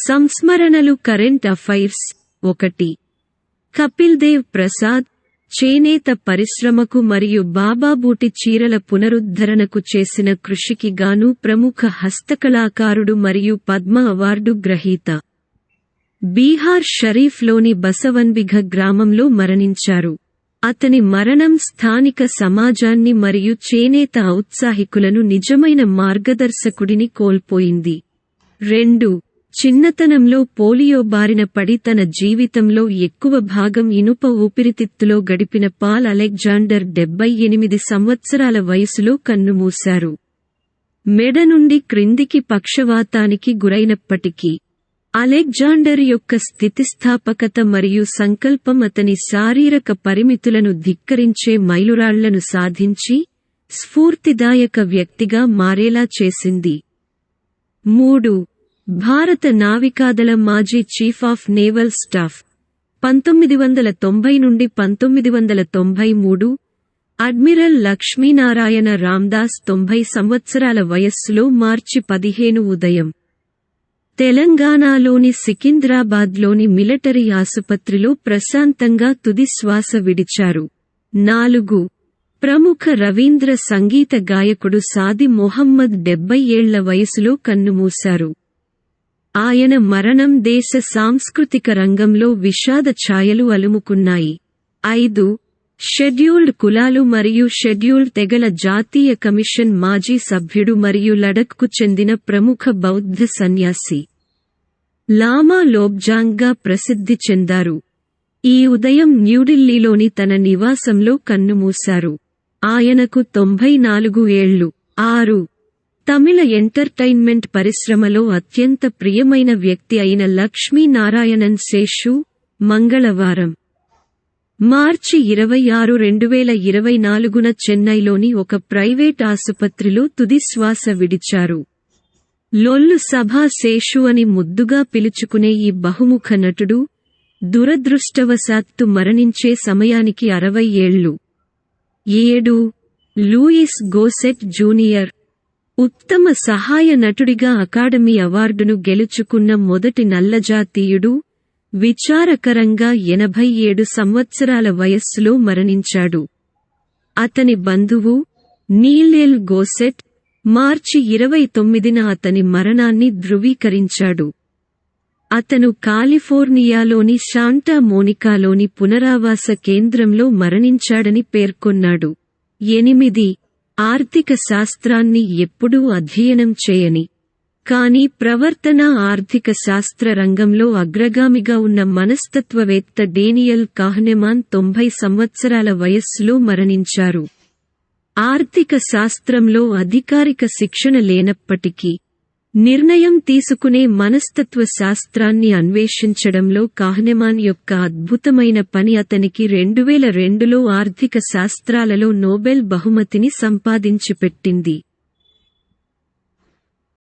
సంస్మరణలు current affairs 1. Kapil Dev Prasad చేనేత పరిశ్రమకు మరియు బాబాబూటి చీరల పునరుద్ధరణకు చేసిన కృషికి గాను ప్రముఖ హస్తకళాకారుడు మరియు పద్మ అవార్డు గ్రహీత. బీహార్ షరీఫ్లోని బసవన్బిఘ గ్రామంలో మరణించారు. అతని మరణం స్థానిక సమాజాన్ని మరియు చేనేత ఔత్సాహికులను నిజమైన మార్గదర్శకుడిని కోల్పోయింది. 2. చిన్నతనంలో పోలియో బారిన పడి తన జీవితంలో ఎక్కువ భాగం ఇనుప ఊపిరితిత్తులో గడిపిన పాల్ అలెగ్జాండర్ 78 సంవత్సరాల వయసులో కన్నుమూశారు. మెడ నుండి క్రిందికి పక్షవాతానికి గురైనప్పటికీ అలెగ్జాండర్ యొక్క స్థితిస్థాపకత మరియు సంకల్పం అతని శారీరక పరిమితులను ధిక్కరించే మైలురాళ్లను సాధించి స్ఫూర్తిదాయక వ్యక్తిగా మారేలా చేసింది. 3. భారత నావికాదళ మాజీ చీఫ్ ఆఫ్ నేవల్ స్టాఫ్ 1990 నుండి 1993, అడ్మిరల్ లక్ష్మీనారాయణ రామ్దాస్ 90 సంవత్సరాల వయస్సులో మార్చి 15 ఉదయం తెలంగాణలోని సికింద్రాబాద్లోని మిలిటరీ ఆసుపత్రిలో ప్రశాంతంగా తుది శ్వాస విడిచారు. 4. ప్రముఖ రవీంద్ర సంగీత గాయకుడు సాది మొహమ్మద్ 70 ఏళ్ల వయసులో కన్నుమూశారు. ఆయన మరణం దేశ సాంస్కృతిక రంగంలో విషాద ఛాయలు అలుముకున్నాయి. 5. షెడ్యూల్డ్ కులాలు మరియు షెడ్యూల్డ్ తెగల జాతీయ కమిషన్ మాజీ సభ్యుడు మరియు లడఖ్కు చెందిన ప్రముఖ బౌద్ధ సన్యాసి లామా లోబ్జాంగ్గా ప్రసిద్ధి చెందారు. ఈ ఉదయం న్యూఢిల్లీలోని తన నివాసంలో కన్నుమూశారు. ఆయనకు 94 ఏళ్లు. 6. తమిళ ఎంటర్టైన్మెంట్ పరిశ్రమలో అత్యంత ప్రియమైన వ్యక్తి అయిన లక్ష్మీనారాయణన్ శేషు మంగళవారం మార్చి 26, 2024న చెన్నైలోని ఒక ప్రైవేట్ ఆసుపత్రిలో తుది శ్వాస విడిచారు. లొల్లు సభా శేషు అని ముద్దుగా పిలుచుకునే ఈ బహుముఖ నటుడు దురదృష్టవశాత్తు మరణించే సమయానికి 60 ఏళ్లు. 7. లూయిస్ గోసెట్ జూనియర్ ఉత్తమ సహాయ నటుడిగా అకాడమీ అవార్డును గెలుచుకున్న మొదటి నల్లజాతీయుడు, విచారకరంగా 87 సంవత్సరాల వయస్సులో మరణించాడు. అతని బంధువు నీల్ ఎల్ గోసెట్ మార్చి 29న అతని మరణాన్ని ధృవీకరించాడు. అతను కాలిఫోర్నియాలోని శాంటా మోనికాలోని పునరావాస కేంద్రంలో మరణించాడని పేర్కొన్నాడు. 8. ఆర్థిక శాస్త్రాన్ని ఎప్పుడూ అధ్యయనం చేయని, కానీ ప్రవర్తనా ఆర్థిక శాస్త్ర రంగంలో అగ్రగామిగా ఉన్న మనస్తత్వవేత్త డేనియల్ కాహ్నెమాన్ 90 సంవత్సరాల వయస్సులో మరణించారు. ఆర్థిక శాస్త్రంలో అధికారిక శిక్షణ లేనప్పటికీ నిర్ణయం తీసుకునే మనస్తత్వ శాస్త్రాన్ని అన్వేషించడంలో కాహ్నెమాన్ యొక్క అద్భుతమైన పని అతనికి 2002లో ఆర్థిక శాస్త్రాలలో నోబెల్ బహుమతిని సంపాదించిపెట్టింది.